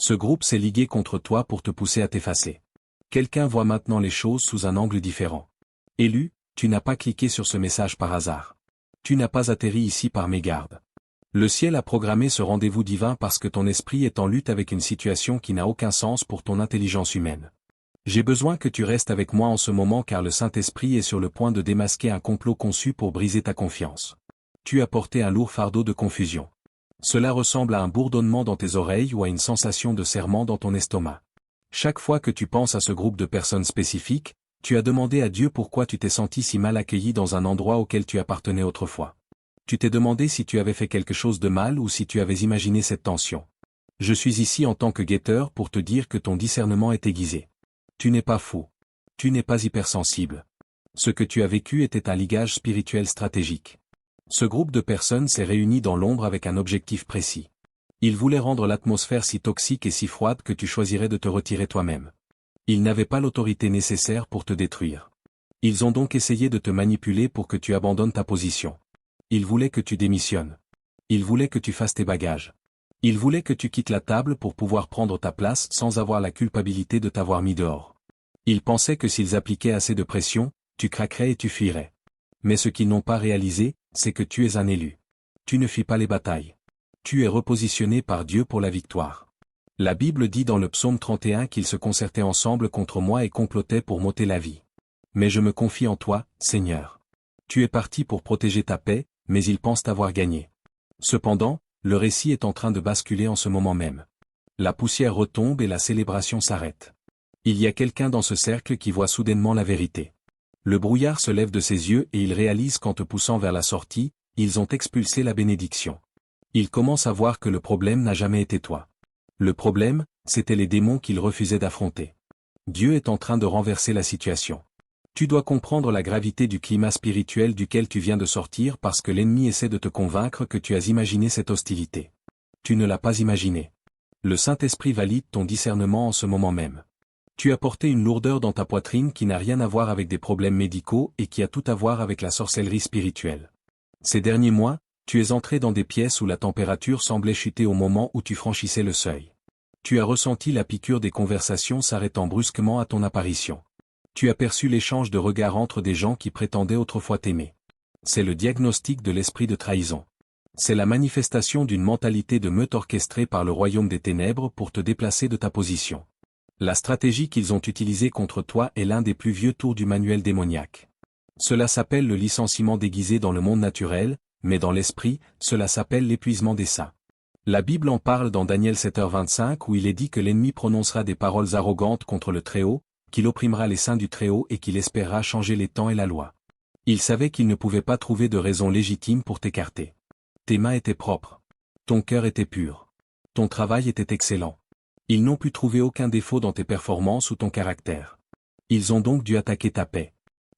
Ce groupe s'est ligué contre toi pour te pousser à t'effacer. Quelqu'un voit maintenant les choses sous un angle différent. Élu, tu n'as pas cliqué sur ce message par hasard. Tu n'as pas atterri ici par mégarde. Le ciel a programmé ce rendez-vous divin parce que ton esprit est en lutte avec une situation qui n'a aucun sens pour ton intelligence humaine. J'ai besoin que tu restes avec moi en ce moment car le Saint-Esprit est sur le point de démasquer un complot conçu pour briser ta confiance. Tu as porté un lourd fardeau de confusion. Cela ressemble à un bourdonnement dans tes oreilles ou à une sensation de serrement dans ton estomac. Chaque fois que tu penses à ce groupe de personnes spécifiques, tu as demandé à Dieu pourquoi tu t'es senti si mal accueilli dans un endroit auquel tu appartenais autrefois. Tu t'es demandé si tu avais fait quelque chose de mal ou si tu avais imaginé cette tension. Je suis ici en tant que guetteur pour te dire que ton discernement est aiguisé. Tu n'es pas fou. Tu n'es pas hypersensible. Ce que tu as vécu était un ligage spirituel stratégique. Ce groupe de personnes s'est réuni dans l'ombre avec un objectif précis. Ils voulaient rendre l'atmosphère si toxique et si froide que tu choisirais de te retirer toi-même. Ils n'avaient pas l'autorité nécessaire pour te détruire. Ils ont donc essayé de te manipuler pour que tu abandonnes ta position. Ils voulaient que tu démissionnes. Ils voulaient que tu fasses tes bagages. Ils voulaient que tu quittes la table pour pouvoir prendre ta place sans avoir la culpabilité de t'avoir mis dehors. Ils pensaient que s'ils appliquaient assez de pression, tu craquerais et tu fuirais. Mais ce qu'ils n'ont pas réalisé, c'est que tu es un élu. Tu ne fuis pas les batailles. Tu es repositionné par Dieu pour la victoire. La Bible dit dans le psaume 31 qu'ils se concertaient ensemble contre moi et complotaient pour m'ôter la vie. Mais je me confie en toi, Seigneur. Tu es parti pour protéger ta paix, mais ils pensent avoir gagné. Cependant, le récit est en train de basculer en ce moment même. La poussière retombe et la célébration s'arrête. Il y a quelqu'un dans ce cercle qui voit soudainement la vérité. Le brouillard se lève de ses yeux et il réalise qu'en te poussant vers la sortie, ils ont expulsé la bénédiction. Il commence à voir que le problème n'a jamais été toi. Le problème, c'était les démons qu'il refusait d'affronter. Dieu est en train de renverser la situation. Tu dois comprendre la gravité du climat spirituel duquel tu viens de sortir parce que l'ennemi essaie de te convaincre que tu as imaginé cette hostilité. Tu ne l'as pas imaginé. Le Saint-Esprit valide ton discernement en ce moment même. Tu as porté une lourdeur dans ta poitrine qui n'a rien à voir avec des problèmes médicaux et qui a tout à voir avec la sorcellerie spirituelle. Ces derniers mois, tu es entré dans des pièces où la température semblait chuter au moment où tu franchissais le seuil. Tu as ressenti la piqûre des conversations s'arrêtant brusquement à ton apparition. Tu as perçu l'échange de regards entre des gens qui prétendaient autrefois t'aimer. C'est le diagnostic de l'esprit de trahison. C'est la manifestation d'une mentalité de meute orchestrée par le royaume des ténèbres pour te déplacer de ta position. La stratégie qu'ils ont utilisée contre toi est l'un des plus vieux tours du manuel démoniaque. Cela s'appelle le licenciement déguisé dans le monde naturel, mais dans l'esprit, cela s'appelle l'épuisement des saints. La Bible en parle dans Daniel 7h25 où il est dit que l'ennemi prononcera des paroles arrogantes contre le Très-Haut, qu'il opprimera les saints du Très-Haut et qu'il espérera changer les temps et la loi. Il savait qu'il ne pouvait pas trouver de raison légitime pour t'écarter. Tes mains étaient propres. Ton cœur était pur. Ton travail était excellent. Ils n'ont pu trouver aucun défaut dans tes performances ou ton caractère. Ils ont donc dû attaquer ta paix.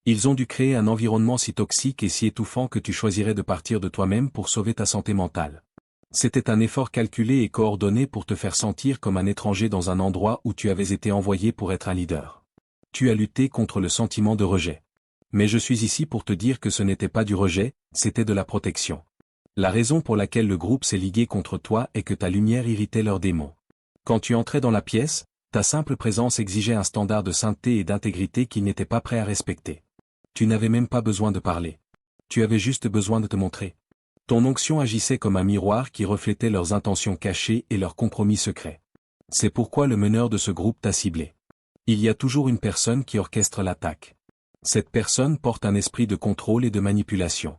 Ils ont dû créer un environnement si toxique et si étouffant que tu choisirais de partir de toi-même pour sauver ta santé mentale. C'était un effort calculé et coordonné pour te faire sentir comme un étranger dans un endroit où tu avais été envoyé pour être un leader. Tu as lutté contre le sentiment de rejet. Mais je suis ici pour te dire que ce n'était pas du rejet, c'était de la protection. La raison pour laquelle le groupe s'est ligué contre toi est que ta lumière irritait leurs démons. Quand tu entrais dans la pièce, ta simple présence exigeait un standard de sainteté et d'intégrité qu'ils n'étaient pas prêts à respecter. Tu n'avais même pas besoin de parler. Tu avais juste besoin de te montrer. Ton onction agissait comme un miroir qui reflétait leurs intentions cachées et leurs compromis secrets. C'est pourquoi le meneur de ce groupe t'a ciblé. Il y a toujours une personne qui orchestre l'attaque. Cette personne porte un esprit de contrôle et de manipulation.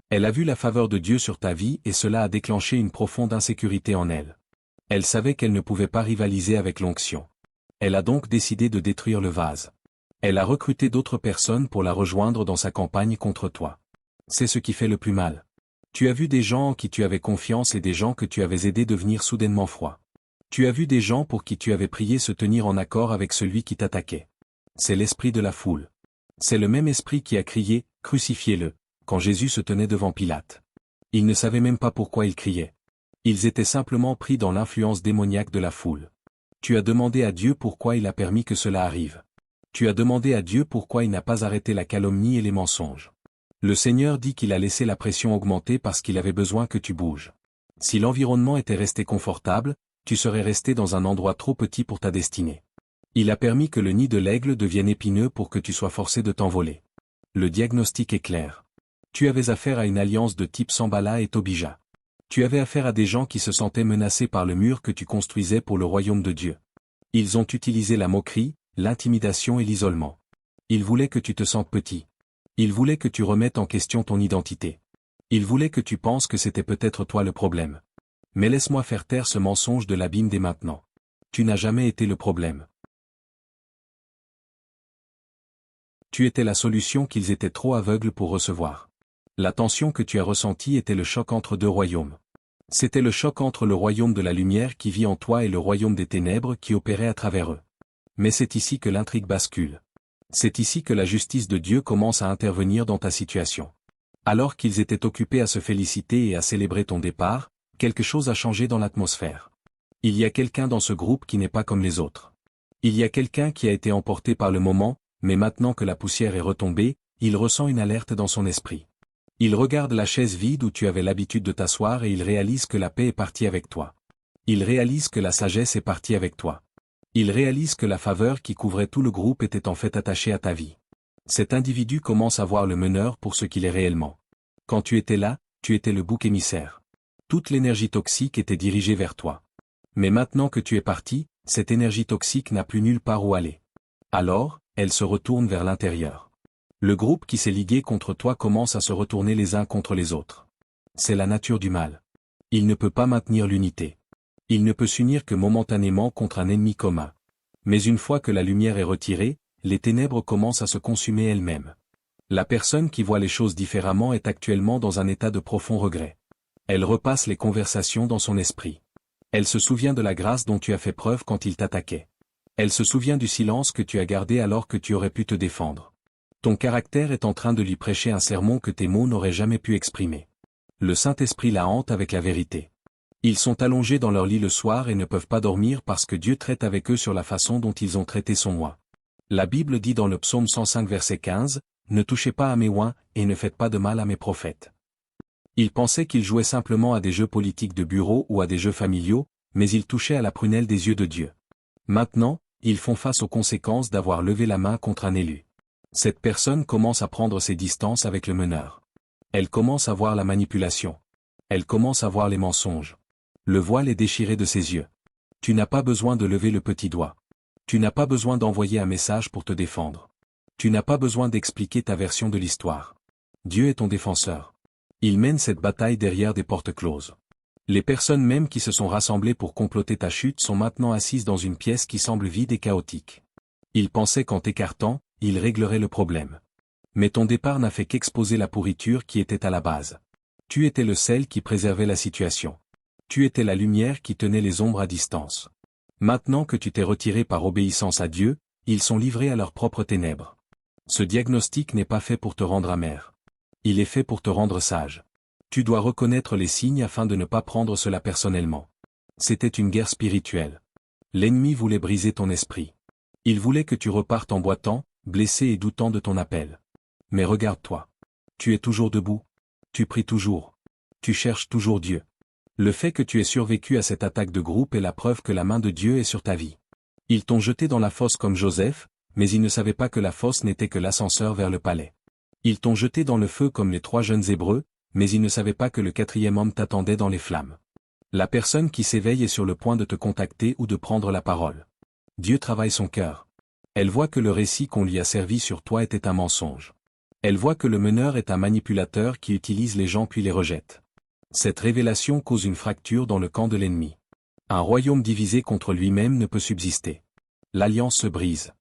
Elle a vu la faveur de Dieu sur ta vie et cela a déclenché une profonde insécurité en elle. Elle savait qu'elle ne pouvait pas rivaliser avec l'onction. Elle a donc décidé de détruire le vase. Elle a recruté d'autres personnes pour la rejoindre dans sa campagne contre toi. C'est ce qui fait le plus mal. Tu as vu des gens en qui tu avais confiance et des gens que tu avais aidés devenir soudainement froids. Tu as vu des gens pour qui tu avais prié se tenir en accord avec celui qui t'attaquait. C'est l'esprit de la foule. C'est le même esprit qui a crié « Crucifiez-le » quand Jésus se tenait devant Pilate. Ils ne savaient même pas pourquoi ils criaient. Ils étaient simplement pris dans l'influence démoniaque de la foule. Tu as demandé à Dieu pourquoi il a permis que cela arrive. Tu as demandé à Dieu pourquoi il n'a pas arrêté la calomnie et les mensonges. Le Seigneur dit qu'il a laissé la pression augmenter parce qu'il avait besoin que tu bouges. Si l'environnement était resté confortable, tu serais resté dans un endroit trop petit pour ta destinée. Il a permis que le nid de l'aigle devienne épineux pour que tu sois forcé de t'envoler. Le diagnostic est clair. Tu avais affaire à une alliance de type Sanballat et Tobija. Tu avais affaire à des gens qui se sentaient menacés par le mur que tu construisais pour le royaume de Dieu. Ils ont utilisé la moquerie, l'intimidation et l'isolement. Ils voulaient que tu te sentes petit. Ils voulaient que tu remettes en question ton identité. Ils voulaient que tu penses que c'était peut-être toi le problème. Mais laisse-moi faire taire ce mensonge de l'abîme dès maintenant. Tu n'as jamais été le problème. Tu étais la solution qu'ils étaient trop aveugles pour recevoir. La tension que tu as ressentie était le choc entre deux royaumes. C'était le choc entre le royaume de la lumière qui vit en toi et le royaume des ténèbres qui opérait à travers eux. Mais c'est ici que l'intrigue bascule. C'est ici que la justice de Dieu commence à intervenir dans ta situation. Alors qu'ils étaient occupés à se féliciter et à célébrer ton départ, quelque chose a changé dans l'atmosphère. Il y a quelqu'un dans ce groupe qui n'est pas comme les autres. Il y a quelqu'un qui a été emporté par le moment, mais maintenant que la poussière est retombée, il ressent une alerte dans son esprit. Il regarde la chaise vide où tu avais l'habitude de t'asseoir et il réalise que la paix est partie avec toi. Il réalise que la sagesse est partie avec toi. Il réalise que la faveur qui couvrait tout le groupe était en fait attachée à ta vie. Cet individu commence à voir le meneur pour ce qu'il est réellement. Quand tu étais là, tu étais le bouc émissaire. Toute l'énergie toxique était dirigée vers toi. Mais maintenant que tu es parti, cette énergie toxique n'a plus nulle part où aller. Alors, elle se retourne vers l'intérieur. Le groupe qui s'est ligué contre toi commence à se retourner les uns contre les autres. C'est la nature du mal. Il ne peut pas maintenir l'unité. Il ne peut s'unir que momentanément contre un ennemi commun. Mais une fois que la lumière est retirée, les ténèbres commencent à se consumer elles-mêmes. La personne qui voit les choses différemment est actuellement dans un état de profond regret. Elle repasse les conversations dans son esprit. Elle se souvient de la grâce dont tu as fait preuve quand il t'attaquait. Elle se souvient du silence que tu as gardé alors que tu aurais pu te défendre. Ton caractère est en train de lui prêcher un sermon que tes mots n'auraient jamais pu exprimer. Le Saint-Esprit la hante avec la vérité. Ils sont allongés dans leur lit le soir et ne peuvent pas dormir parce que Dieu traite avec eux sur la façon dont ils ont traité son oint. La Bible dit dans le psaume 105 verset 15, « Ne touchez pas à mes oints, et ne faites pas de mal à mes prophètes. » Ils pensaient qu'ils jouaient simplement à des jeux politiques de bureau ou à des jeux familiaux, mais ils touchaient à la prunelle des yeux de Dieu. Maintenant, ils font face aux conséquences d'avoir levé la main contre un élu. Cette personne commence à prendre ses distances avec le meneur. Elle commence à voir la manipulation. Elle commence à voir les mensonges. Le voile est déchiré de ses yeux. Tu n'as pas besoin de lever le petit doigt. Tu n'as pas besoin d'envoyer un message pour te défendre. Tu n'as pas besoin d'expliquer ta version de l'histoire. Dieu est ton défenseur. Il mène cette bataille derrière des portes closes. Les personnes même qui se sont rassemblées pour comploter ta chute sont maintenant assises dans une pièce qui semble vide et chaotique. Ils pensaient qu'en t'écartant, ils régleraient le problème. Mais ton départ n'a fait qu'exposer la pourriture qui était à la base. Tu étais le sel qui préservait la situation. Tu étais la lumière qui tenait les ombres à distance. Maintenant que tu t'es retiré par obéissance à Dieu, ils sont livrés à leurs propres ténèbres. Ce diagnostic n'est pas fait pour te rendre amer. Il est fait pour te rendre sage. Tu dois reconnaître les signes afin de ne pas prendre cela personnellement. C'était une guerre spirituelle. L'ennemi voulait briser ton esprit. Il voulait que tu repartes en boitant, blessé et doutant de ton appel. Mais regarde-toi. Tu es toujours debout. Tu pries toujours. Tu cherches toujours Dieu. Le fait que tu aies survécu à cette attaque de groupe est la preuve que la main de Dieu est sur ta vie. Ils t'ont jeté dans la fosse comme Joseph, mais ils ne savaient pas que la fosse n'était que l'ascenseur vers le palais. Ils t'ont jeté dans le feu comme les 3 jeunes Hébreux, mais ils ne savaient pas que le 4e homme t'attendait dans les flammes. La personne qui s'éveille est sur le point de te contacter ou de prendre la parole. Dieu travaille son cœur. Elle voit que le récit qu'on lui a servi sur toi était un mensonge. Elle voit que le meneur est un manipulateur qui utilise les gens puis les rejette. Cette révélation cause une fracture dans le camp de l'ennemi. Un royaume divisé contre lui-même ne peut subsister. L'alliance se brise.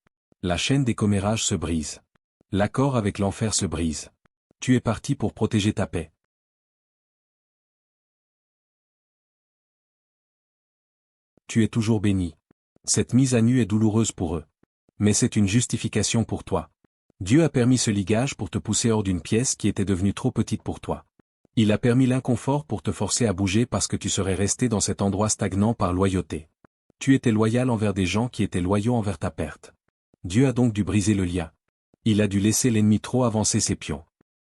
La chaîne des commérages se brise. L'accord avec l'enfer se brise. Tu es parti pour protéger ta paix. Tu es toujours béni. Cette mise à nu est douloureuse pour eux. Mais c'est une justification pour toi. Dieu a permis ce ligage pour te pousser hors d'une pièce qui était devenue trop petite pour toi. Il a permis l'inconfort pour te forcer à bouger parce que tu serais resté dans cet endroit stagnant par loyauté. Tu étais loyal envers des gens qui étaient loyaux envers ta perte. Dieu a donc dû briser le lien. Il a dû laisser l'ennemi trop avancer ses pions.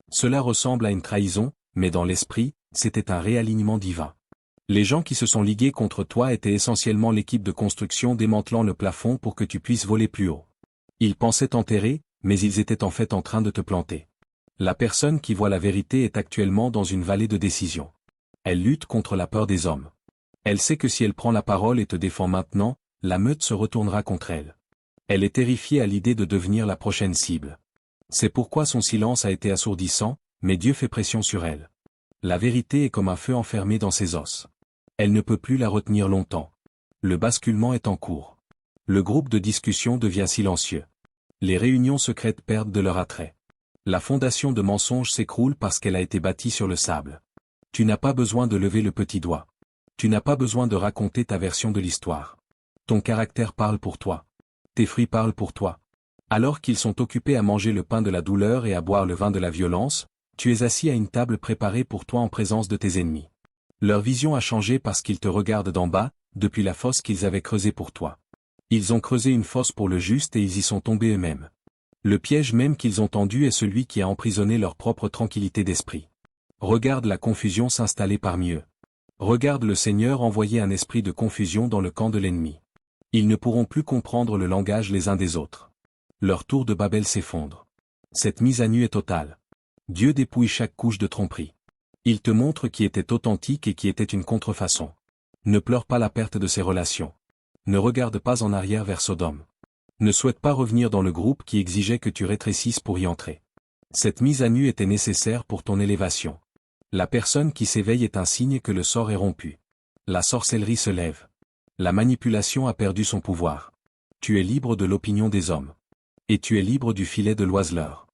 Cela ressemble à une trahison, mais dans l'esprit, c'était un réalignement divin. Les gens qui se sont ligués contre toi étaient essentiellement l'équipe de construction démantelant le plafond pour que tu puisses voler plus haut. Ils pensaient t'enterrer, mais ils étaient en fait en train de te planter. La personne qui voit la vérité est actuellement dans une vallée de décision. Elle lutte contre la peur des hommes. Elle sait que si elle prend la parole et te défend maintenant, la meute se retournera contre elle. Elle est terrifiée à l'idée de devenir la prochaine cible. C'est pourquoi son silence a été assourdissant, mais Dieu fait pression sur elle. La vérité est comme un feu enfermé dans ses os. Elle ne peut plus la retenir longtemps. Le basculement est en cours. Le groupe de discussion devient silencieux. Les réunions secrètes perdent de leur attrait. La fondation de mensonges s'écroule parce qu'elle a été bâtie sur le sable. Tu n'as pas besoin de lever le petit doigt. Tu n'as pas besoin de raconter ta version de l'histoire. Ton caractère parle pour toi. Tes fruits parlent pour toi. Alors qu'ils sont occupés à manger le pain de la douleur et à boire le vin de la violence, tu es assis à une table préparée pour toi en présence de tes ennemis. Leur vision a changé parce qu'ils te regardent d'en bas, depuis la fosse qu'ils avaient creusée pour toi. Ils ont creusé une fosse pour le juste et ils y sont tombés eux-mêmes. Le piège même qu'ils ont tendu est celui qui a emprisonné leur propre tranquillité d'esprit. Regarde la confusion s'installer parmi eux. Regarde le Seigneur envoyer un esprit de confusion dans le camp de l'ennemi. Ils ne pourront plus comprendre le langage les uns des autres. Leur tour de Babel s'effondre. Cette mise à nu est totale. Dieu dépouille chaque couche de tromperie. Il te montre qui était authentique et qui était une contrefaçon. Ne pleure pas la perte de ses relations. Ne regarde pas en arrière vers Sodome. Ne souhaite pas revenir dans le groupe qui exigeait que tu rétrécisses pour y entrer. Cette mise à nu était nécessaire pour ton élévation. La personne qui s'éveille est un signe que le sort est rompu. La sorcellerie se lève. La manipulation a perdu son pouvoir. Tu es libre de l'opinion des hommes. Et tu es libre du filet de l'oiseleur.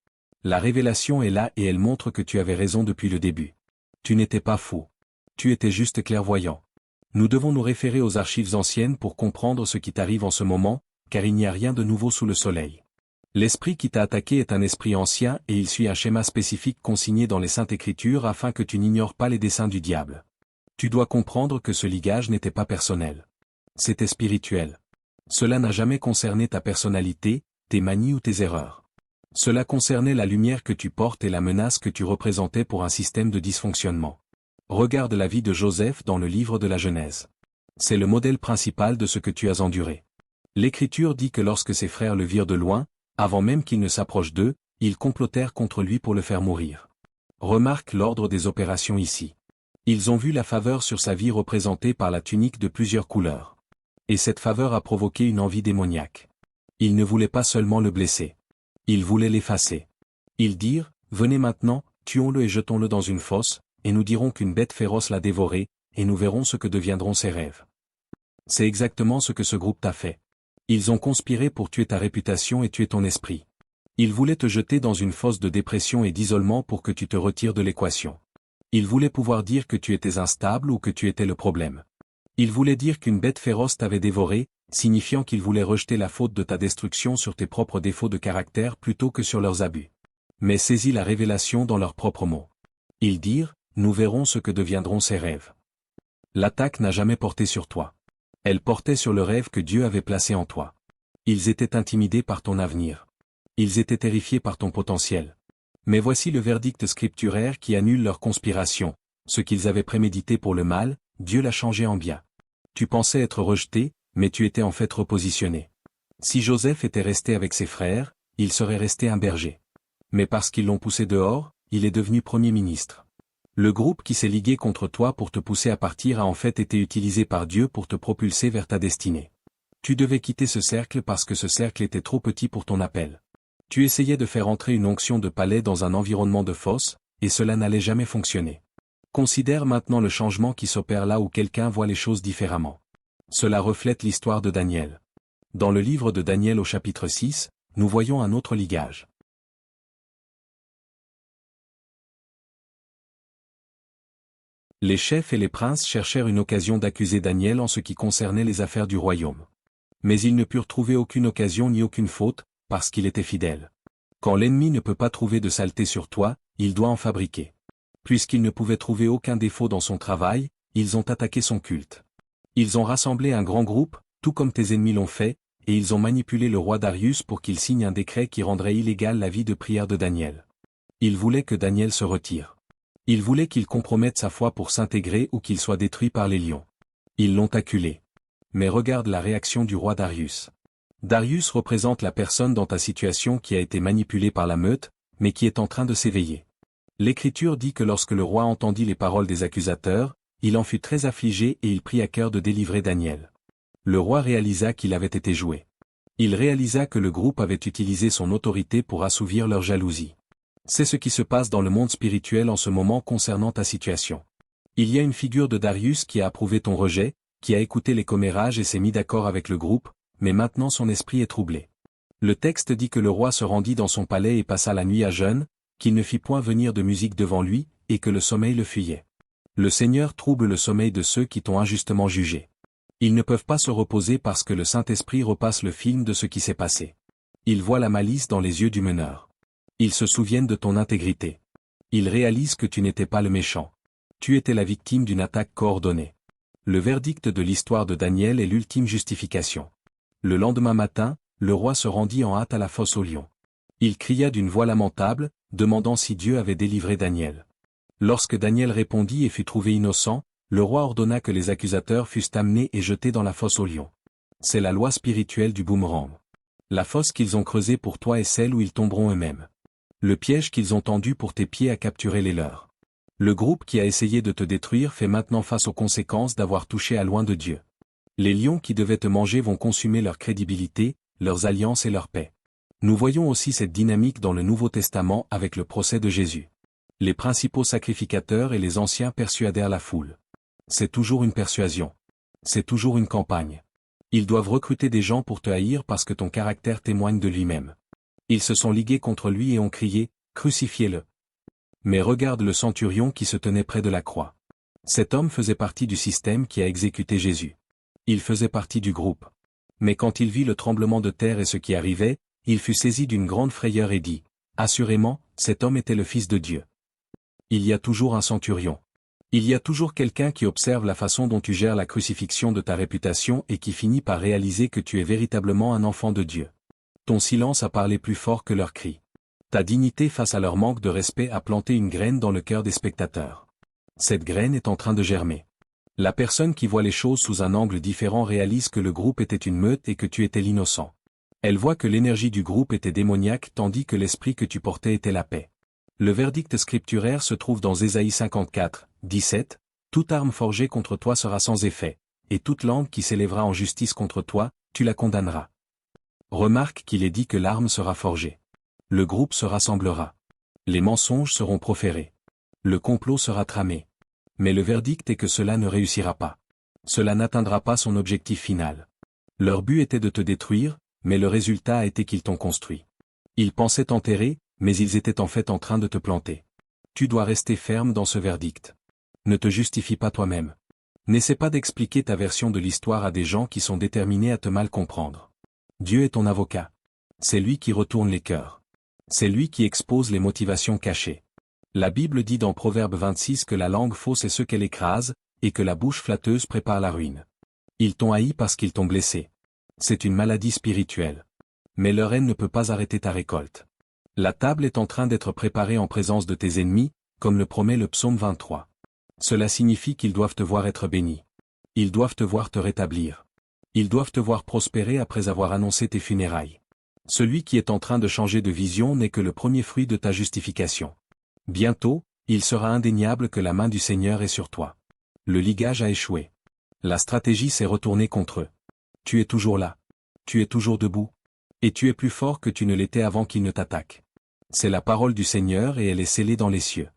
La révélation est là et elle montre que tu avais raison depuis le début. Tu n'étais pas fou. Tu étais juste clairvoyant. Nous devons nous référer aux archives anciennes pour comprendre ce qui t'arrive en ce moment, car il n'y a rien de nouveau sous le soleil. L'esprit qui t'a attaqué est un esprit ancien et il suit un schéma spécifique consigné dans les Saintes Écritures afin que tu n'ignores pas les desseins du diable. Tu dois comprendre que ce ligage n'était pas personnel. C'était spirituel. Cela n'a jamais concerné ta personnalité, tes manies ou tes erreurs. Cela concernait la lumière que tu portes et la menace que tu représentais pour un système de dysfonctionnement. Regarde la vie de Joseph dans le livre de la Genèse. C'est le modèle principal de ce que tu as enduré. L'Écriture dit que lorsque ses frères le virent de loin, avant même qu'il ne s'approche d'eux, ils complotèrent contre lui pour le faire mourir. Remarque l'ordre des opérations ici. Ils ont vu la faveur sur sa vie représentée par la tunique de plusieurs couleurs. Et cette faveur a provoqué une envie démoniaque. Ils ne voulaient pas seulement le blesser. Ils voulaient l'effacer. Ils dirent, venez maintenant, tuons-le et jetons-le dans une fosse, et nous dirons qu'une bête féroce l'a dévoré, et nous verrons ce que deviendront ses rêves. C'est exactement ce que ce groupe t'a fait. Ils ont conspiré pour tuer ta réputation et tuer ton esprit. Ils voulaient te jeter dans une fosse de dépression et d'isolement pour que tu te retires de l'équation. Ils voulaient pouvoir dire que tu étais instable ou que tu étais le problème. Ils voulaient dire qu'une bête féroce t'avait dévoré, signifiant qu'ils voulaient rejeter la faute de ta destruction sur tes propres défauts de caractère plutôt que sur leurs abus. Mais saisis la révélation dans leurs propres mots. Ils dirent, nous verrons ce que deviendront ces rêves. L'attaque n'a jamais porté sur toi. Elle portait sur le rêve que Dieu avait placé en toi. Ils étaient intimidés par ton avenir. Ils étaient terrifiés par ton potentiel. Mais voici le verdict scripturaire qui annule leur conspiration. Ce qu'ils avaient prémédité pour le mal, Dieu l'a changé en bien. Tu pensais être rejeté, mais tu étais en fait repositionné. Si Joseph était resté avec ses frères, il serait resté un berger. Mais parce qu'ils l'ont poussé dehors, il est devenu premier ministre. Le groupe qui s'est ligué contre toi pour te pousser à partir a en fait été utilisé par Dieu pour te propulser vers ta destinée. Tu devais quitter ce cercle parce que ce cercle était trop petit pour ton appel. Tu essayais de faire entrer une onction de palais dans un environnement de fosse, et cela n'allait jamais fonctionner. Considère maintenant le changement qui s'opère là où quelqu'un voit les choses différemment. Cela reflète l'histoire de Daniel. Dans le livre de Daniel au chapitre 6, nous voyons un autre ligage. Les chefs et les princes cherchèrent une occasion d'accuser Daniel en ce qui concernait les affaires du royaume. Mais ils ne purent trouver aucune occasion ni aucune faute, parce qu'il était fidèle. Quand l'ennemi ne peut pas trouver de saleté sur toi, il doit en fabriquer. Puisqu'ils ne pouvaient trouver aucun défaut dans son travail, ils ont attaqué son culte. Ils ont rassemblé un grand groupe, tout comme tes ennemis l'ont fait, et ils ont manipulé le roi Darius pour qu'il signe un décret qui rendrait illégale la vie de prière de Daniel. Ils voulaient que Daniel se retire. Ils voulaient qu'il compromette sa foi pour s'intégrer ou qu'il soit détruit par les lions. Ils l'ont acculé. Mais regarde la réaction du roi Darius. Darius représente la personne dans ta situation qui a été manipulée par la meute, mais qui est en train de s'éveiller. L'Écriture dit que lorsque le roi entendit les paroles des accusateurs, il en fut très affligé et il prit à cœur de délivrer Daniel. Le roi réalisa qu'il avait été joué. Il réalisa que le groupe avait utilisé son autorité pour assouvir leur jalousie. C'est ce qui se passe dans le monde spirituel en ce moment concernant ta situation. Il y a une figure de Darius qui a approuvé ton rejet, qui a écouté les commérages et s'est mis d'accord avec le groupe, mais maintenant son esprit est troublé. Le texte dit que le roi se rendit dans son palais et passa la nuit à jeûne, qu'il ne fit point venir de musique devant lui, et que le sommeil le fuyait. Le Seigneur trouble le sommeil de ceux qui t'ont injustement jugé. Ils ne peuvent pas se reposer parce que le Saint-Esprit repasse le film de ce qui s'est passé. Ils voient la malice dans les yeux du meneur. Ils se souviennent de ton intégrité. Ils réalisent que tu n'étais pas le méchant. Tu étais la victime d'une attaque coordonnée. Le verdict de l'histoire de Daniel est l'ultime justification. Le lendemain matin, le roi se rendit en hâte à la fosse aux lions. Il cria d'une voix lamentable, demandant si Dieu avait délivré Daniel. Lorsque Daniel répondit et fut trouvé innocent, le roi ordonna que les accusateurs fussent amenés et jetés dans la fosse aux lions. C'est la loi spirituelle du boomerang. La fosse qu'ils ont creusée pour toi est celle où ils tomberont eux-mêmes. Le piège qu'ils ont tendu pour tes pieds a capturé les leurs. Le groupe qui a essayé de te détruire fait maintenant face aux conséquences d'avoir touché à loin de Dieu. Les lions qui devaient te manger vont consumer leur crédibilité, leurs alliances et leur paix. Nous voyons aussi cette dynamique dans le Nouveau Testament avec le procès de Jésus. Les principaux sacrificateurs et les anciens persuadèrent la foule. C'est toujours une persuasion. C'est toujours une campagne. Ils doivent recruter des gens pour te haïr parce que ton caractère témoigne de lui-même. Ils se sont ligués contre lui et ont crié, « Crucifiez-le » Mais regarde le centurion qui se tenait près de la croix. Cet homme faisait partie du système qui a exécuté Jésus. Il faisait partie du groupe. Mais quand il vit le tremblement de terre et ce qui arrivait, il fut saisi d'une grande frayeur et dit, « Assurément, cet homme était le Fils de Dieu. » Il y a toujours un centurion. Il y a toujours quelqu'un qui observe la façon dont tu gères la crucifixion de ta réputation et qui finit par réaliser que tu es véritablement un enfant de Dieu. Ton silence a parlé plus fort que leurs cris. Ta dignité face à leur manque de respect a planté une graine dans le cœur des spectateurs. Cette graine est en train de germer. La personne qui voit les choses sous un angle différent réalise que le groupe était une meute et que tu étais l'innocent. Elle voit que l'énergie du groupe était démoniaque tandis que l'esprit que tu portais était la paix. Le verdict scripturaire se trouve dans Ésaïe 54, 17, « Toute arme forgée contre toi sera sans effet, et toute langue qui s'élèvera en justice contre toi, tu la condamneras. » Remarque qu'il est dit que l'arme sera forgée. Le groupe se rassemblera. Les mensonges seront proférés. Le complot sera tramé. Mais le verdict est que cela ne réussira pas. Cela n'atteindra pas son objectif final. Leur but était de te détruire, mais le résultat a été qu'ils t'ont construit. Ils pensaient t'enterrer, mais ils étaient en fait en train de te planter. Tu dois rester ferme dans ce verdict. Ne te justifie pas toi-même. N'essaie pas d'expliquer ta version de l'histoire à des gens qui sont déterminés à te mal comprendre. Dieu est ton avocat. C'est lui qui retourne les cœurs. C'est lui qui expose les motivations cachées. La Bible dit dans Proverbe 26 que la langue fausse est ce qu'elle écrase, et que la bouche flatteuse prépare la ruine. Ils t'ont haï parce qu'ils t'ont blessé. C'est une maladie spirituelle. Mais leur haine ne peut pas arrêter ta récolte. La table est en train d'être préparée en présence de tes ennemis, comme le promet le psaume 23. Cela signifie qu'ils doivent te voir être bénis. Ils doivent te voir te rétablir. Ils doivent te voir prospérer après avoir annoncé tes funérailles. Celui qui est en train de changer de vision n'est que le premier fruit de ta justification. Bientôt, il sera indéniable que la main du Seigneur est sur toi. Le ligage a échoué. La stratégie s'est retournée contre eux. Tu es toujours là. Tu es toujours debout. Et tu es plus fort que tu ne l'étais avant qu'il ne t'attaque. C'est la parole du Seigneur et elle est scellée dans les cieux.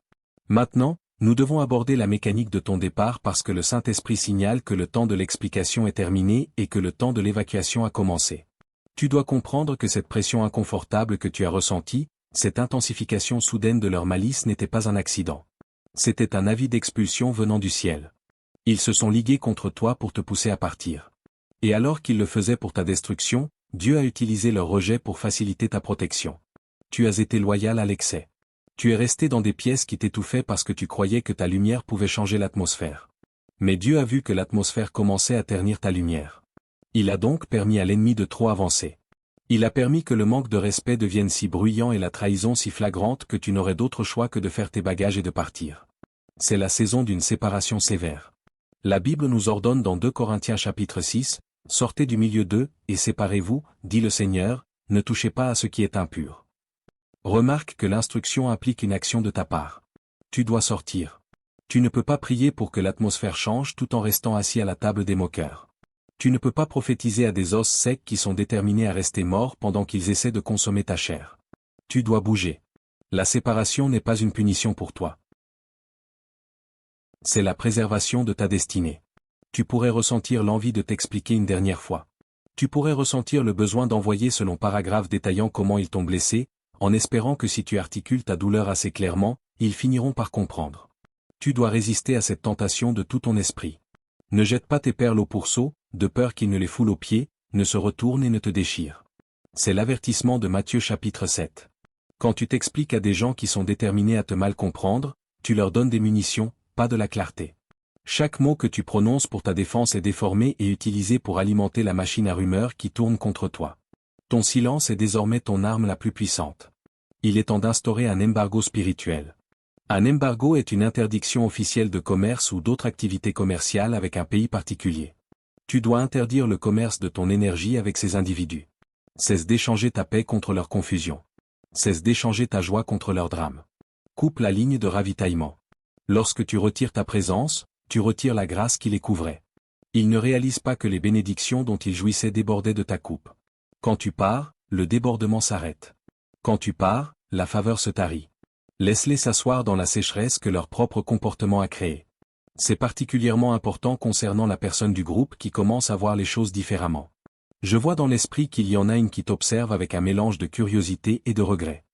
Maintenant, nous devons aborder la mécanique de ton départ parce que le Saint-Esprit signale que le temps de l'explication est terminé et que le temps de l'évacuation a commencé. Tu dois comprendre que cette pression inconfortable que tu as ressentie, cette intensification soudaine de leur malice n'était pas un accident. C'était un avis d'expulsion venant du ciel. Ils se sont ligués contre toi pour te pousser à partir. Et alors qu'ils le faisaient pour ta destruction, Dieu a utilisé leur rejet pour faciliter ta protection. Tu as été loyal à l'excès. Tu es resté dans des pièces qui t'étouffaient parce que tu croyais que ta lumière pouvait changer l'atmosphère. Mais Dieu a vu que l'atmosphère commençait à ternir ta lumière. Il a donc permis à l'ennemi de trop avancer. Il a permis que le manque de respect devienne si bruyant et la trahison si flagrante que tu n'aurais d'autre choix que de faire tes bagages et de partir. C'est la saison d'une séparation sévère. La Bible nous ordonne dans 2 Corinthiens chapitre 6, « Sortez du milieu d'eux, et séparez-vous, dit le Seigneur, ne touchez pas à ce qui est impur. » Remarque que l'instruction implique une action de ta part. Tu dois sortir. Tu ne peux pas prier pour que l'atmosphère change tout en restant assis à la table des moqueurs. Tu ne peux pas prophétiser à des os secs qui sont déterminés à rester morts pendant qu'ils essaient de consommer ta chair. Tu dois bouger. La séparation n'est pas une punition pour toi. C'est la préservation de ta destinée. Tu pourrais ressentir l'envie de t'expliquer une dernière fois. Tu pourrais ressentir le besoin d'envoyer selon paragraphe détaillant comment ils t'ont blessé, en espérant que si tu articules ta douleur assez clairement, ils finiront par comprendre. Tu dois résister à cette tentation de tout ton esprit. Ne jette pas tes perles au pourceau, de peur qu'ils ne les foulent aux pieds, ne se retournent et ne te déchirent. C'est l'avertissement de Matthieu chapitre 7. Quand tu t'expliques à des gens qui sont déterminés à te mal comprendre, tu leur donnes des munitions, pas de la clarté. Chaque mot que tu prononces pour ta défense est déformé et utilisé pour alimenter la machine à rumeurs qui tourne contre toi. Ton silence est désormais ton arme la plus puissante. Il est temps d'instaurer un embargo spirituel. Un embargo est une interdiction officielle de commerce ou d'autres activités commerciales avec un pays particulier. Tu dois interdire le commerce de ton énergie avec ces individus. Cesse d'échanger ta paix contre leur confusion. Cesse d'échanger ta joie contre leur drame. Coupe la ligne de ravitaillement. Lorsque tu retires ta présence, tu retires la grâce qui les couvrait. Ils ne réalisent pas que les bénédictions dont ils jouissaient débordaient de ta coupe. Quand tu pars, le débordement s'arrête. Quand tu pars, la faveur se tarit. Laisse-les s'asseoir dans la sécheresse que leur propre comportement a créée. C'est particulièrement important concernant la personne du groupe qui commence à voir les choses différemment. Je vois dans l'esprit qu'il y en a une qui t'observe avec un mélange de curiosité et de regret.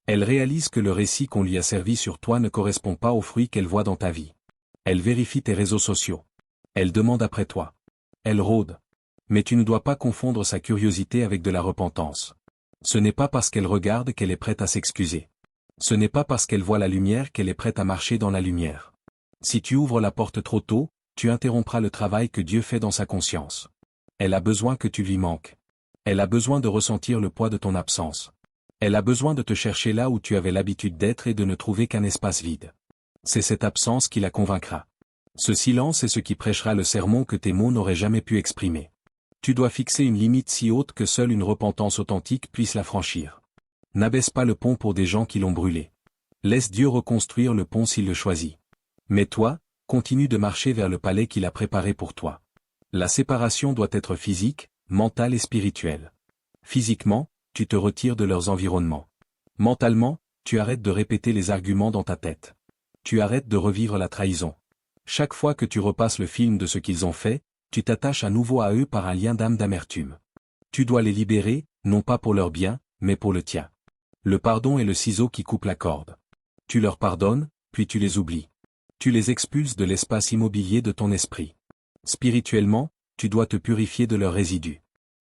Elle réalise que le récit qu'on lui a servi sur toi ne correspond pas aux fruits qu'elle voit dans ta vie. Elle vérifie tes réseaux sociaux. Elle demande après toi. Elle rôde. Mais tu ne dois pas confondre sa curiosité avec de la repentance. Ce n'est pas parce qu'elle regarde qu'elle est prête à s'excuser. Ce n'est pas parce qu'elle voit la lumière qu'elle est prête à marcher dans la lumière. Si tu ouvres la porte trop tôt, tu interrompras le travail que Dieu fait dans sa conscience. Elle a besoin que tu lui manques. Elle a besoin de ressentir le poids de ton absence. Elle a besoin de te chercher là où tu avais l'habitude d'être et de ne trouver qu'un espace vide. C'est cette absence qui la convaincra. Ce silence est ce qui prêchera le sermon que tes mots n'auraient jamais pu exprimer. Tu dois fixer une limite si haute que seule une repentance authentique puisse la franchir. N'abaisse pas le pont pour des gens qui l'ont brûlé. Laisse Dieu reconstruire le pont s'il le choisit. Mais toi, continue de marcher vers le palais qu'il a préparé pour toi. La séparation doit être physique, mentale et spirituelle. Physiquement, tu te retires de leurs environnements. Mentalement, tu arrêtes de répéter les arguments dans ta tête. Tu arrêtes de revivre la trahison. Chaque fois que tu repasses le film de ce qu'ils ont fait, tu t'attaches à nouveau à eux par un lien d'âme d'amertume. Tu dois les libérer, non pas pour leur bien, mais pour le tien. Le pardon est le ciseau qui coupe la corde. Tu leur pardonnes, puis tu les oublies. Tu les expulses de l'espace immobilier de ton esprit. Spirituellement, tu dois te purifier de leurs résidus.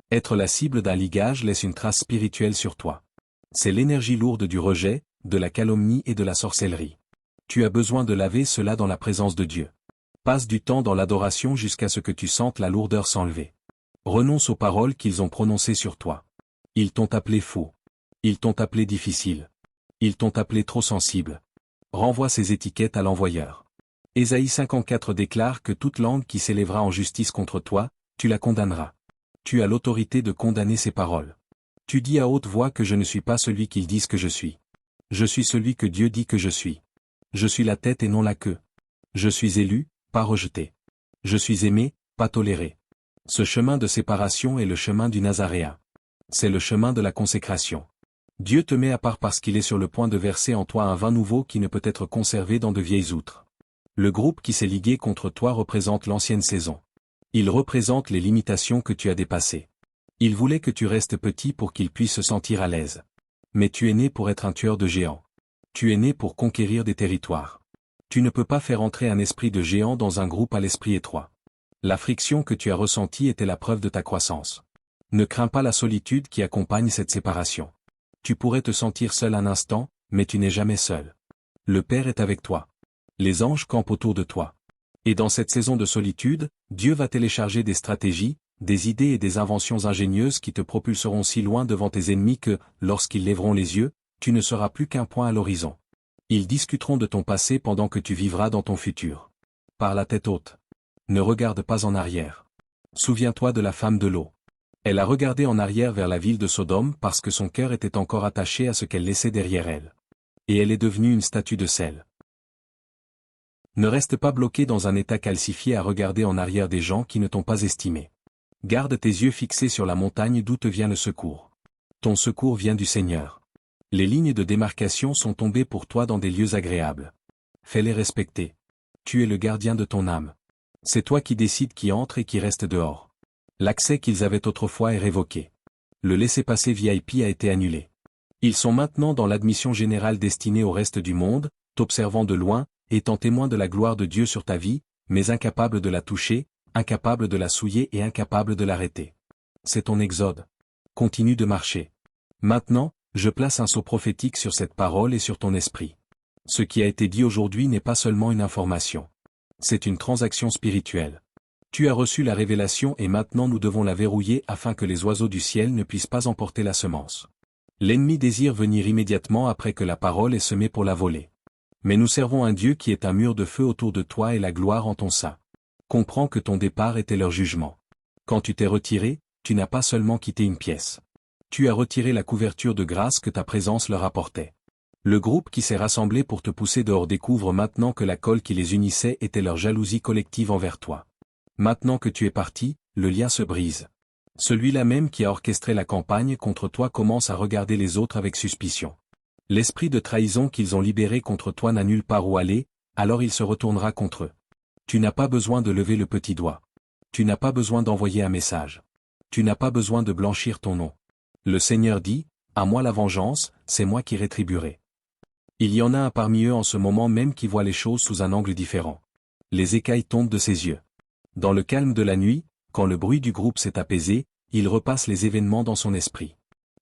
Être la cible d'un ligage laisse une trace spirituelle sur toi. C'est l'énergie lourde du rejet, de la calomnie et de la sorcellerie. Tu as besoin de laver cela dans la présence de Dieu. Passe du temps dans l'adoration jusqu'à ce que tu sentes la lourdeur s'enlever. Renonce aux paroles qu'ils ont prononcées sur toi. Ils t'ont appelé faux. Ils t'ont appelé difficile. Ils t'ont appelé trop sensible. Renvoie ces étiquettes à l'envoyeur. Ésaïe 54 déclare que toute langue qui s'élèvera en justice contre toi, tu la condamneras. Tu as l'autorité de condamner ces paroles. Tu dis à haute voix que je ne suis pas celui qu'ils disent que je suis. Je suis celui que Dieu dit que je suis. Je suis la tête et non la queue. Je suis élu, pas rejeté. Je suis aimé, pas toléré. Ce chemin de séparation est le chemin du Nazaréen. C'est le chemin de la consécration. Dieu te met à part parce qu'il est sur le point de verser en toi un vin nouveau qui ne peut être conservé dans de vieilles outres. Le groupe qui s'est ligué contre toi représente l'ancienne saison. Il représente les limitations que tu as dépassées. Il voulait que tu restes petit pour qu'il puisse se sentir à l'aise. Mais tu es né pour être un tueur de géants. Tu es né pour conquérir des territoires. Tu ne peux pas faire entrer un esprit de géant dans un groupe à l'esprit étroit. La friction que tu as ressentie était la preuve de ta croissance. Ne crains pas la solitude qui accompagne cette séparation. Tu pourrais te sentir seul un instant, mais tu n'es jamais seul. Le Père est avec toi. Les anges campent autour de toi. Et dans cette saison de solitude, Dieu va télécharger des stratégies, des idées et des inventions ingénieuses qui te propulseront si loin devant tes ennemis que, lorsqu'ils lèveront les yeux, tu ne seras plus qu'un point à l'horizon. Ils discuteront de ton passé pendant que tu vivras dans ton futur. Par la tête haute. Ne regarde pas en arrière. Souviens-toi de la femme de l'eau. Elle a regardé en arrière vers la ville de Sodome parce que son cœur était encore attaché à ce qu'elle laissait derrière elle. Et elle est devenue une statue de sel. Ne reste pas bloqué dans un état calcifié à regarder en arrière des gens qui ne t'ont pas estimé. Garde tes yeux fixés sur la montagne d'où te vient le secours. Ton secours vient du Seigneur. Les lignes de démarcation sont tombées pour toi dans des lieux agréables. Fais-les respecter. Tu es le gardien de ton âme. C'est toi qui décides qui entre et qui reste dehors. L'accès qu'ils avaient autrefois est révoqué. Le laissez-passer VIP a été annulé. Ils sont maintenant dans l'admission générale destinée au reste du monde, t'observant de loin, étant témoin de la gloire de Dieu sur ta vie, mais incapable de la toucher, incapable de la souiller et incapable de l'arrêter. C'est ton exode. Continue de marcher. Maintenant, je place un sceau prophétique sur cette parole et sur ton esprit. Ce qui a été dit aujourd'hui n'est pas seulement une information. C'est une transaction spirituelle. Tu as reçu la révélation et maintenant nous devons la verrouiller afin que les oiseaux du ciel ne puissent pas emporter la semence. L'ennemi désire venir immédiatement après que la parole est semée pour la voler. Mais nous servons un Dieu qui est un mur de feu autour de toi et la gloire en ton sein. Comprends que ton départ était leur jugement. Quand tu t'es retiré, tu n'as pas seulement quitté une pièce. Tu as retiré la couverture de grâce que ta présence leur apportait. Le groupe qui s'est rassemblé pour te pousser dehors découvre maintenant que la colle qui les unissait était leur jalousie collective envers toi. Maintenant que tu es parti, le lien se brise. Celui-là même qui a orchestré la campagne contre toi commence à regarder les autres avec suspicion. L'esprit de trahison qu'ils ont libéré contre toi n'a nulle part où aller, alors il se retournera contre eux. Tu n'as pas besoin de lever le petit doigt. Tu n'as pas besoin d'envoyer un message. Tu n'as pas besoin de blanchir ton nom. Le Seigneur dit, « À moi la vengeance, c'est moi qui rétribuerai. » Il y en a un parmi eux en ce moment même qui voit les choses sous un angle différent. Les écailles tombent de ses yeux. Dans le calme de la nuit, quand le bruit du groupe s'est apaisé, il repasse les événements dans son esprit.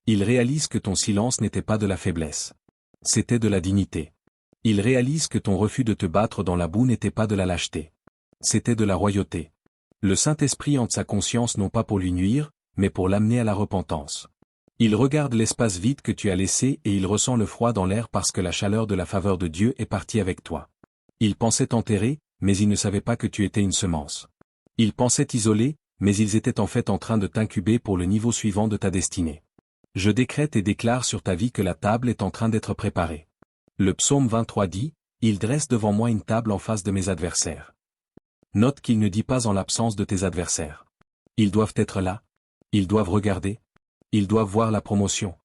Il réalise que ton silence n'était pas de la faiblesse. C'était de la dignité. Il réalise que ton refus de te battre dans la boue n'était pas de la lâcheté. C'était de la royauté. Le Saint-Esprit hante sa conscience non pas pour lui nuire, mais pour l'amener à la repentance. Il regarde l'espace vide que tu as laissé et il ressent le froid dans l'air parce que la chaleur de la faveur de Dieu est partie avec toi. Il pensait t'enterrer, mais il ne savait pas que tu étais une semence. Ils pensaient isolés, mais ils étaient en fait en train de t'incuber pour le niveau suivant de ta destinée. Je décrète et déclare sur ta vie que la table est en train d'être préparée. Le psaume 23 dit, « Il dresse devant moi une table en face de mes adversaires. » Note qu'il ne dit pas en l'absence de tes adversaires. Ils doivent être là. Ils doivent regarder. Ils doivent voir la promotion.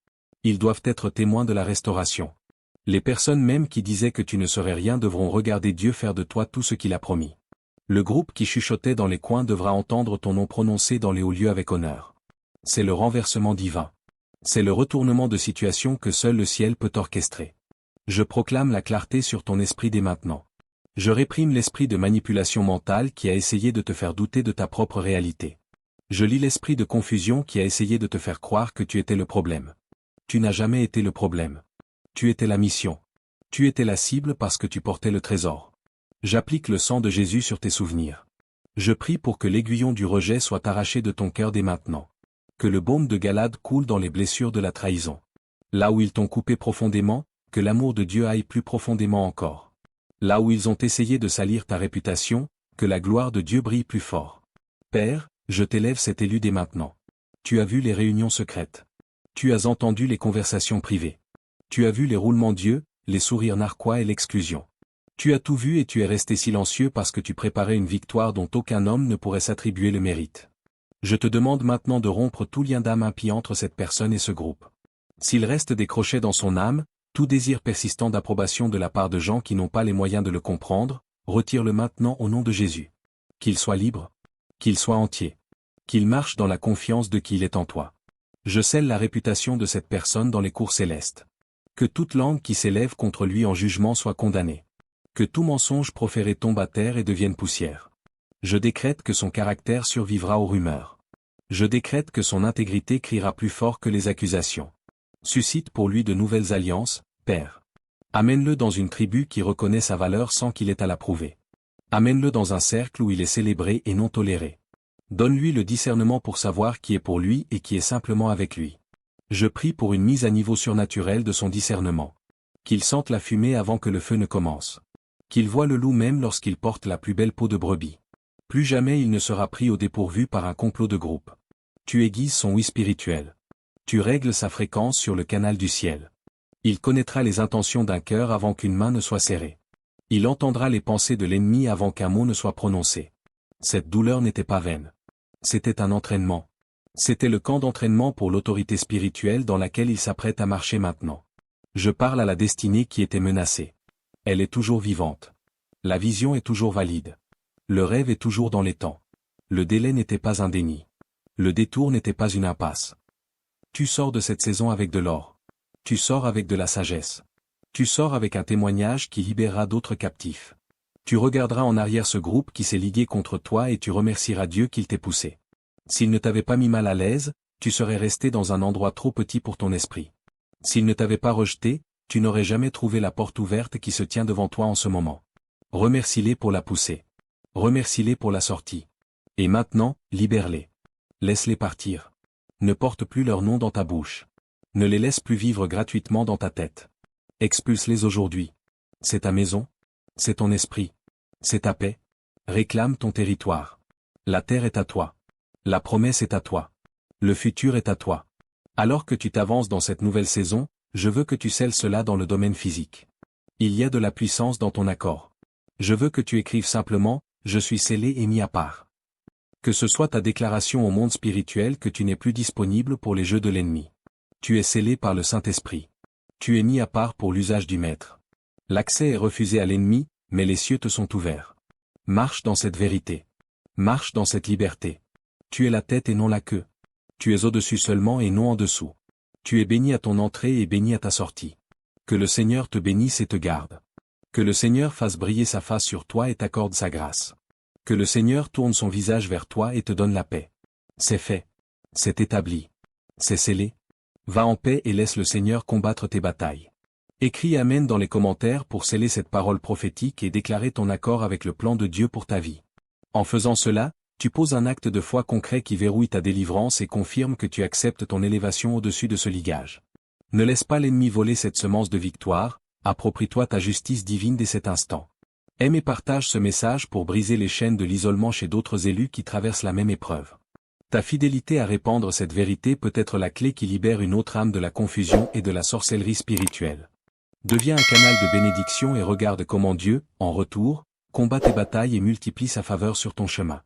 Ils doivent être témoins de la restauration. Les personnes même qui disaient que tu ne serais rien devront regarder Dieu faire de toi tout ce qu'il a promis. Le groupe qui chuchotait dans les coins devra entendre ton nom prononcé dans les hauts lieux avec honneur. C'est le renversement divin. C'est le retournement de situation que seul le ciel peut orchestrer. Je proclame la clarté sur ton esprit dès maintenant. Je réprime l'esprit de manipulation mentale qui a essayé de te faire douter de ta propre réalité. Je lis l'esprit de confusion qui a essayé de te faire croire que tu étais le problème. Tu n'as jamais été le problème. Tu étais la mission. Tu étais la cible parce que tu portais le trésor. J'applique le sang de Jésus sur tes souvenirs. Je prie pour que l'aiguillon du rejet soit arraché de ton cœur dès maintenant. Que le baume de Galade coule dans les blessures de la trahison. Là où ils t'ont coupé profondément, que l'amour de Dieu aille plus profondément encore. Là où ils ont essayé de salir ta réputation, que la gloire de Dieu brille plus fort. Père, je t'élève cet élu dès maintenant. Tu as vu les réunions secrètes. Tu as entendu les conversations privées. Tu as vu les roulements d'yeux, les sourires narquois et l'exclusion. Tu as tout vu et tu es resté silencieux parce que tu préparais une victoire dont aucun homme ne pourrait s'attribuer le mérite. Je te demande maintenant de rompre tout lien d'âme impie entre cette personne et ce groupe. S'il reste des crochets dans son âme, tout désir persistant d'approbation de la part de gens qui n'ont pas les moyens de le comprendre, retire-le maintenant au nom de Jésus. Qu'il soit libre. Qu'il soit entier. Qu'il marche dans la confiance de qui il est en toi. Je scelle la réputation de cette personne dans les cours célestes. Que toute langue qui s'élève contre lui en jugement soit condamnée. Que tout mensonge proféré tombe à terre et devienne poussière. Je décrète que son caractère survivra aux rumeurs. Je décrète que son intégrité criera plus fort que les accusations. Suscite pour lui de nouvelles alliances, Père. Amène-le dans une tribu qui reconnaît sa valeur sans qu'il ait à la prouver. Amène-le dans un cercle où il est célébré et non toléré. Donne-lui le discernement pour savoir qui est pour lui et qui est simplement avec lui. Je prie pour une mise à niveau surnaturelle de son discernement. Qu'ils sentent la fumée avant que le feu ne commence. Qu'ils voient le loup même lorsqu'il porte la plus belle peau de brebis. Plus jamais il ne sera pris au dépourvu par un complot de groupe. Tu aiguises son oui spirituel. Tu règles sa fréquence sur le canal du ciel. Il connaîtra les intentions d'un cœur avant qu'une main ne soit serrée. Il entendra les pensées de l'ennemi avant qu'un mot ne soit prononcé. Cette douleur n'était pas vaine. C'était un entraînement. C'était le camp d'entraînement pour l'autorité spirituelle dans laquelle il s'apprête à marcher maintenant. Je parle à la destinée qui était menacée. Elle est toujours vivante. La vision est toujours valide. Le rêve est toujours dans les temps. Le délai n'était pas un déni. Le détour n'était pas une impasse. Tu sors de cette saison avec de l'or. Tu sors avec de la sagesse. Tu sors avec un témoignage qui libérera d'autres captifs. Tu regarderas en arrière ce groupe qui s'est ligué contre toi et tu remercieras Dieu qu'il t'ait poussé. S'il ne t'avait pas mis mal à l'aise, tu serais resté dans un endroit trop petit pour ton esprit. S'il ne t'avait pas rejeté, tu n'aurais jamais trouvé la porte ouverte qui se tient devant toi en ce moment. Remercie-les pour la poussée. Remercie-les pour la sortie. Et maintenant, libère-les. Laisse-les partir. Ne porte plus leur nom dans ta bouche. Ne les laisse plus vivre gratuitement dans ta tête. Expulse-les aujourd'hui. C'est ta maison. C'est ton esprit. C'est ta paix. Réclame ton territoire. La terre est à toi. La promesse est à toi. Le futur est à toi. Alors que tu t'avances dans cette nouvelle saison, je veux que tu scelles cela dans le domaine physique. Il y a de la puissance dans ton accord. Je veux que tu écrives simplement, je suis scellé et mis à part. Que ce soit ta déclaration au monde spirituel que tu n'es plus disponible pour les jeux de l'ennemi. Tu es scellé par le Saint-Esprit. Tu es mis à part pour l'usage du Maître. L'accès est refusé à l'ennemi, mais les cieux te sont ouverts. Marche dans cette vérité. Marche dans cette liberté. Tu es la tête et non la queue. Tu es au-dessus seulement et non en dessous. Tu es béni à ton entrée et béni à ta sortie. Que le Seigneur te bénisse et te garde. Que le Seigneur fasse briller sa face sur toi et t'accorde sa grâce. Que le Seigneur tourne son visage vers toi et te donne la paix. C'est fait. C'est établi. C'est scellé. Va en paix et laisse le Seigneur combattre tes batailles. Écris Amen dans les commentaires pour sceller cette parole prophétique et déclarer ton accord avec le plan de Dieu pour ta vie. En faisant cela, tu poses un acte de foi concret qui verrouille ta délivrance et confirme que tu acceptes ton élévation au-dessus de ce ligage. Ne laisse pas l'ennemi voler cette semence de victoire, approprie-toi ta justice divine dès cet instant. Aime et partage ce message pour briser les chaînes de l'isolement chez d'autres élus qui traversent la même épreuve. Ta fidélité à répandre cette vérité peut être la clé qui libère une autre âme de la confusion et de la sorcellerie spirituelle. Deviens un canal de bénédiction et regarde comment Dieu, en retour, combat tes batailles et multiplie sa faveur sur ton chemin.